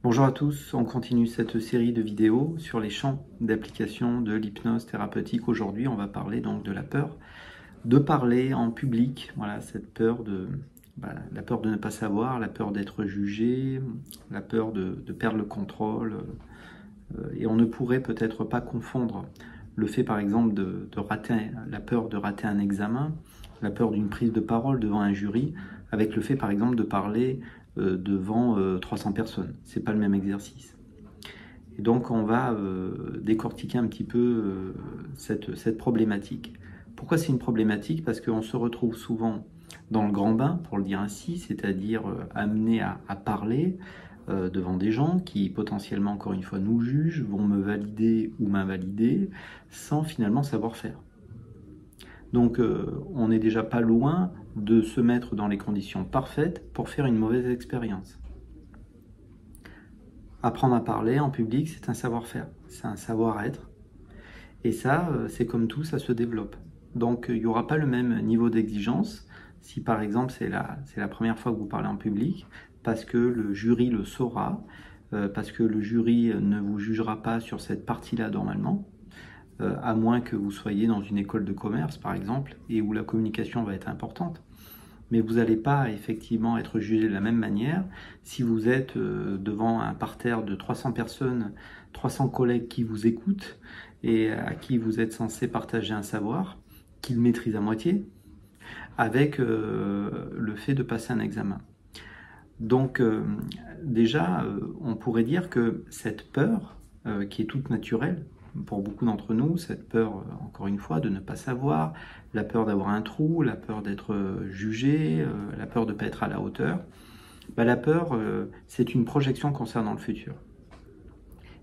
Bonjour à tous, on continue cette série de vidéos sur les champs d'application de l'hypnose thérapeutique. Aujourd'hui, on va parler donc de la peur de parler en public. Voilà, cette peur la peur de ne pas savoir, la peur d'être jugé, la peur de perdre le contrôle. Et on ne pourrait peut-être pas confondre le fait, par exemple, de rater, la peur de rater un examen, la peur d'une prise de parole devant un jury, avec le fait, par exemple, de parler devant 300 personnes. C'est pas le même exercice. Et donc, on va décortiquer un petit peu cette problématique. Pourquoi c'est une problématique? Parce qu'on se retrouve souvent dans le grand bain, pour le dire ainsi, c'est-à-dire amené à parler devant des gens qui potentiellement, encore une fois, nous jugent, vont me valider ou m'invalider, sans finalement savoir faire. Donc on n'est déjà pas loin de se mettre dans les conditions parfaites pour faire une mauvaise expérience. Apprendre à parler en public, c'est un savoir-faire, c'est un savoir-être. Et ça, c'est comme tout, ça se développe. Donc il n'y aura pas le même niveau d'exigence si par exemple c'est la première fois que vous parlez en public, parce que le jury le saura, parce que le jury ne vous jugera pas sur cette partie-là normalement, à moins que vous soyez dans une école de commerce par exemple, et où la communication va être importante. Mais vous n'allez pas effectivement être jugé de la même manière si vous êtes devant un parterre de 300 personnes, 300 collègues qui vous écoutent et à qui vous êtes censé partager un savoir qu'ils maîtrisent à moitié, avec le fait de passer un examen. Donc déjà, on pourrait dire que cette peur, qui est toute naturelle, pour beaucoup d'entre nous, cette peur, encore une fois, de ne pas savoir, la peur d'avoir un trou, la peur d'être jugé, la peur de ne pas être à la hauteur, la peur, c'est une projection concernant le futur.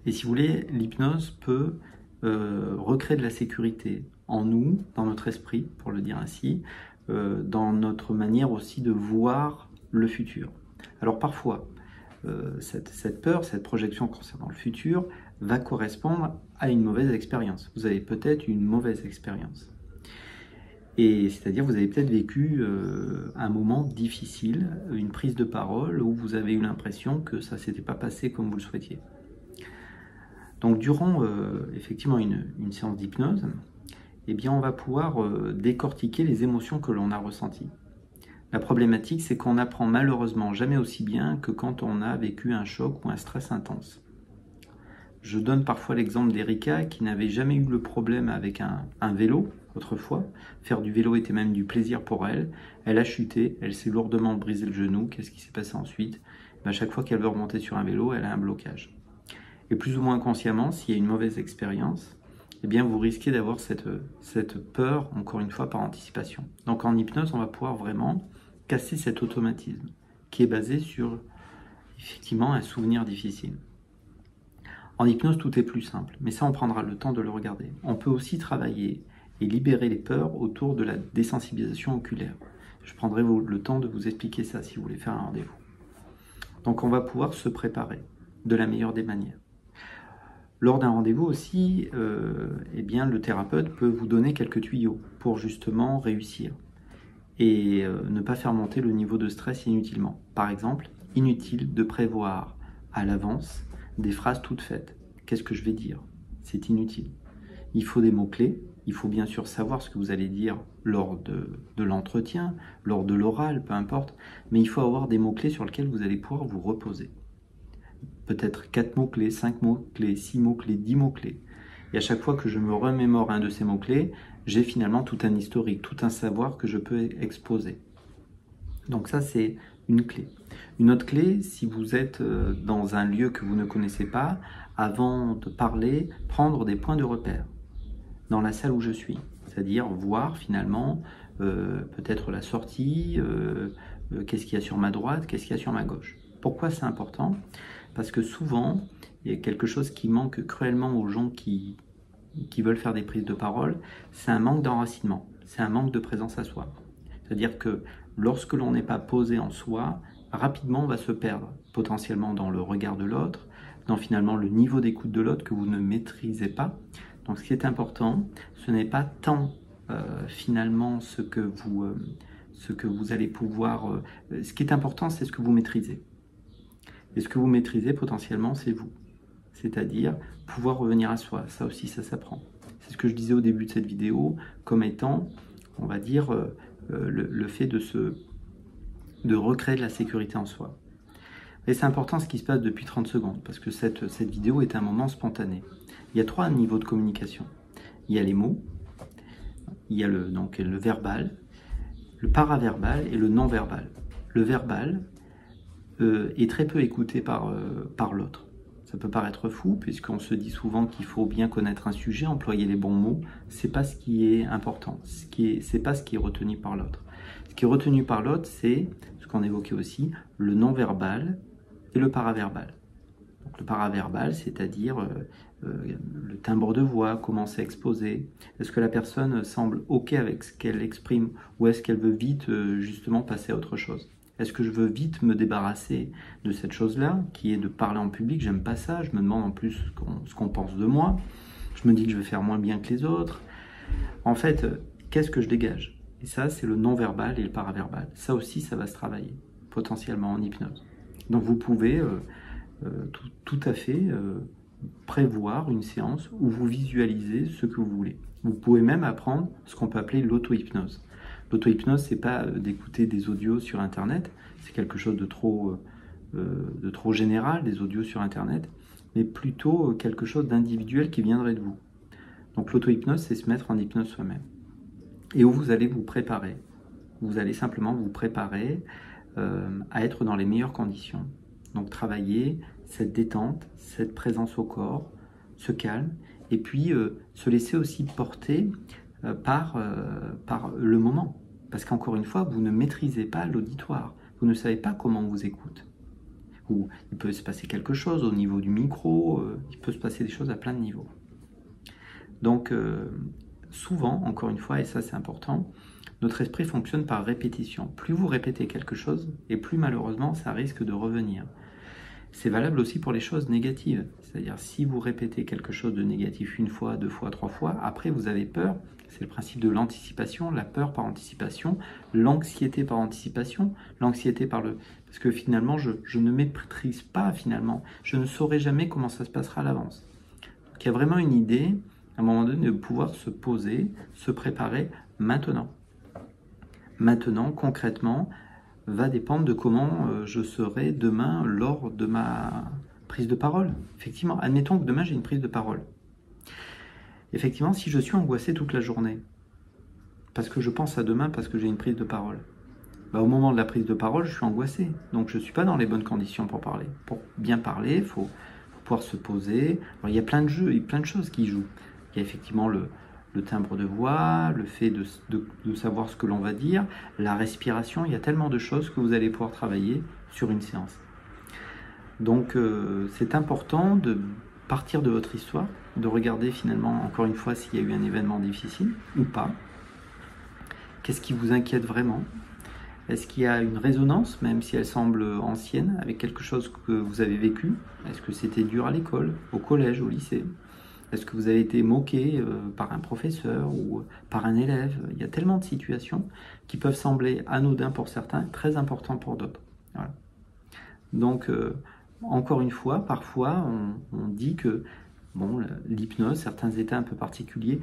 Et si vous voulez, l'hypnose peut recréer de la sécurité en nous, dans notre esprit, pour le dire ainsi, dans notre manière aussi de voir le futur. Alors parfois, cette peur, cette projection concernant le futur, va correspondre à une mauvaise expérience. Vous avez peut-être une mauvaise expérience. Et c'est-à-dire vous avez peut-être vécu un moment difficile, une prise de parole où vous avez eu l'impression que ça ne s'était pas passé comme vous le souhaitiez. Donc durant effectivement une séance d'hypnose, eh bien, on va pouvoir décortiquer les émotions que l'on a ressenties. La problématique, c'est qu'on n'apprend malheureusement jamais aussi bien que quand on a vécu un choc ou un stress intense. Je donne parfois l'exemple d'Erika qui n'avait jamais eu le problème avec un vélo autrefois. Faire du vélo était même du plaisir pour elle. Elle a chuté, elle s'est lourdement brisé le genou. Qu'est-ce qui s'est passé ensuite? À chaque fois qu'elle veut remonter sur un vélo, elle a un blocage. Et plus ou moins consciemment, s'il y a une mauvaise expérience, eh bien vous risquez d'avoir cette peur, encore une fois, par anticipation. Donc en hypnose, on va pouvoir vraiment casser cet automatisme qui est basé sur, effectivement, un souvenir difficile. En hypnose, tout est plus simple, mais ça, on prendra le temps de le regarder. On peut aussi travailler et libérer les peurs autour de la désensibilisation oculaire. Je prendrai le temps de vous expliquer ça si vous voulez faire un rendez-vous. Donc on va pouvoir se préparer de la meilleure des manières. Lors d'un rendez-vous aussi, eh bien, le thérapeute peut vous donner quelques tuyaux pour justement réussir et ne pas faire monter le niveau de stress inutilement. Par exemple, inutile de prévoir à l'avance des phrases toutes faites. Qu'est-ce que je vais dire? C'est inutile. Il faut des mots-clés, il faut bien sûr savoir ce que vous allez dire lors de l'entretien, lors de l'oral, peu importe, mais il faut avoir des mots-clés sur lesquels vous allez pouvoir vous reposer. Peut-être 4 mots-clés, 5 mots-clés, 6 mots-clés, 10 mots-clés. Et à chaque fois que je me remémore un de ces mots-clés, j'ai finalement tout un historique, tout un savoir que je peux exposer. Donc ça, c'est une clé. Une autre clé, si vous êtes dans un lieu que vous ne connaissez pas, avant de parler, prendre des points de repère dans la salle où je suis. C'est-à-dire voir finalement peut-être la sortie, qu'est-ce qu'il y a sur ma droite, qu'est-ce qu'il y a sur ma gauche. Pourquoi c'est important? Parce que souvent, il y a quelque chose qui manque cruellement aux gens qui veulent faire des prises de parole, c'est un manque d'enracinement, c'est un manque de présence à soi. C'est-à-dire que lorsque l'on n'est pas posé en soi, rapidement on va se perdre, potentiellement dans le regard de l'autre, dans finalement le niveau d'écoute de l'autre que vous ne maîtrisez pas. Donc ce qui est important, ce n'est pas tant finalement ce que vous allez pouvoir... ce qui est important, c'est ce que vous maîtrisez. Et ce que vous maîtrisez potentiellement, c'est vous. C'est-à-dire pouvoir revenir à soi. Ça aussi, ça s'apprend. C'est ce que je disais au début de cette vidéo, comme étant, on va dire, le fait de recréer de la sécurité en soi. Et c'est important ce qui se passe depuis 30 secondes, parce que cette vidéo est un moment spontané. Il y a 3 niveaux de communication. Il y a les mots, il y a donc le verbal, le paraverbal et le non-verbal. Le verbal est très peu écouté par l'autre. Ça peut paraître fou, puisqu'on se dit souvent qu'il faut bien connaître un sujet, employer les bons mots. C'est pas ce qui est important, c'est pas ce qui est retenu par l'autre. Ce qui est retenu par l'autre, c'est ce qu'on évoquait aussi, le non-verbal et le paraverbal. Donc, le paraverbal, c'est-à-dire le timbre de voix, comment c'est exposé. Est-ce que la personne semble OK avec ce qu'elle exprime, ou est-ce qu'elle veut vite justement passer à autre chose? Est-ce que je veux vite me débarrasser de cette chose-là, qui est de parler en public? J'aime pas ça, je me demande en plus ce qu'on pense de moi. Je me dis que je vais faire moins bien que les autres. En fait, qu'est-ce que je dégage? Et ça, c'est le non-verbal et le paraverbal. Ça aussi, ça va se travailler, potentiellement en hypnose. Donc vous pouvez tout à fait prévoir une séance où vous visualisez ce que vous voulez. Vous pouvez même apprendre ce qu'on peut appeler l'auto-hypnose. L'auto-hypnose, c'est pas d'écouter des audios sur Internet, c'est quelque chose de trop général, des audios sur Internet, mais plutôt quelque chose d'individuel qui viendrait de vous. Donc l'auto-hypnose, c'est se mettre en hypnose soi-même. Et où vous allez vous préparer. Vous allez simplement vous préparer à être dans les meilleures conditions. Donc travailler cette détente, cette présence au corps, ce calme, et puis se laisser aussi porter par le moment. Parce qu'encore une fois, vous ne maîtrisez pas l'auditoire. Vous ne savez pas comment on vous écoute. Ou il peut se passer quelque chose au niveau du micro, il peut se passer des choses à plein de niveaux. Donc souvent, encore une fois, et ça c'est important, notre esprit fonctionne par répétition. Plus vous répétez quelque chose, et plus malheureusement ça risque de revenir. C'est valable aussi pour les choses négatives. C'est-à-dire, si vous répétez quelque chose de négatif 1 fois, 2 fois, 3 fois, après vous avez peur. C'est le principe de l'anticipation, la peur par anticipation, l'anxiété par anticipation, l'anxiété par le... Parce que finalement, je ne maîtrise pas, finalement. Je ne saurai jamais comment ça se passera à l'avance. Donc, il y a vraiment une idée, à un moment donné, de pouvoir se poser, se préparer maintenant. Maintenant, concrètement, va dépendre de comment je serai demain lors de ma prise de parole. Effectivement, admettons que demain j'ai une prise de parole. Effectivement, si je suis angoissé toute la journée, parce que je pense à demain, parce que j'ai une prise de parole, au moment de la prise de parole, je suis angoissé. Donc je ne suis pas dans les bonnes conditions pour parler. Pour bien parler, il faut pouvoir se poser. Alors, il y a plein de jeux, il y a plein de choses qui jouent. Il y a effectivement le timbre de voix, le fait de savoir ce que l'on va dire, la respiration, il y a tellement de choses que vous allez pouvoir travailler sur une séance. Donc c'est important de partir de votre histoire, de regarder finalement encore une fois s'il y a eu un événement difficile ou pas. Qu'est-ce qui vous inquiète vraiment? Est-ce qu'il y a une résonance, même si elle semble ancienne, avec quelque chose que vous avez vécu? Est-ce que c'était dur à l'école, au collège, au lycée? Est-ce que vous avez été moqué par un professeur ou par un élève? Il y a tellement de situations qui peuvent sembler anodines pour certains, très importantes pour d'autres. Voilà. Donc, encore une fois, parfois, on dit que l'hypnose, certains états un peu particuliers,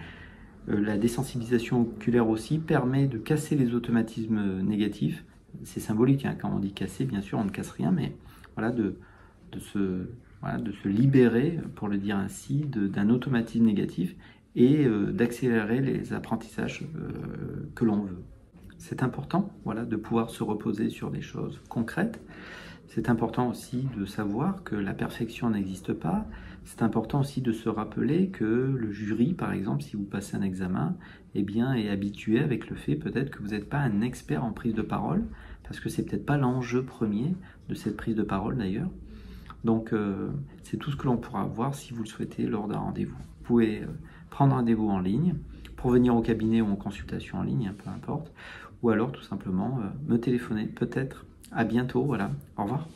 la désensibilisation oculaire aussi, permet de casser les automatismes négatifs. C'est symbolique, hein, quand on dit casser, bien sûr, on ne casse rien, mais voilà, de se libérer, pour le dire ainsi, d'un automatisme négatif et d'accélérer les apprentissages que l'on veut. C'est important, voilà, de pouvoir se reposer sur des choses concrètes. C'est important aussi de savoir que la perfection n'existe pas. C'est important aussi de se rappeler que le jury, par exemple, si vous passez un examen, eh bien, est habitué avec le fait peut-être que vous n'êtes pas un expert en prise de parole, parce que c'est peut-être pas l'enjeu premier de cette prise de parole d'ailleurs. Donc, c'est tout ce que l'on pourra voir si vous le souhaitez lors d'un rendez-vous. Vous pouvez prendre rendez-vous en ligne, pour venir au cabinet ou en consultation en ligne, peu importe, ou alors tout simplement me téléphoner, peut-être. À bientôt, voilà. Au revoir.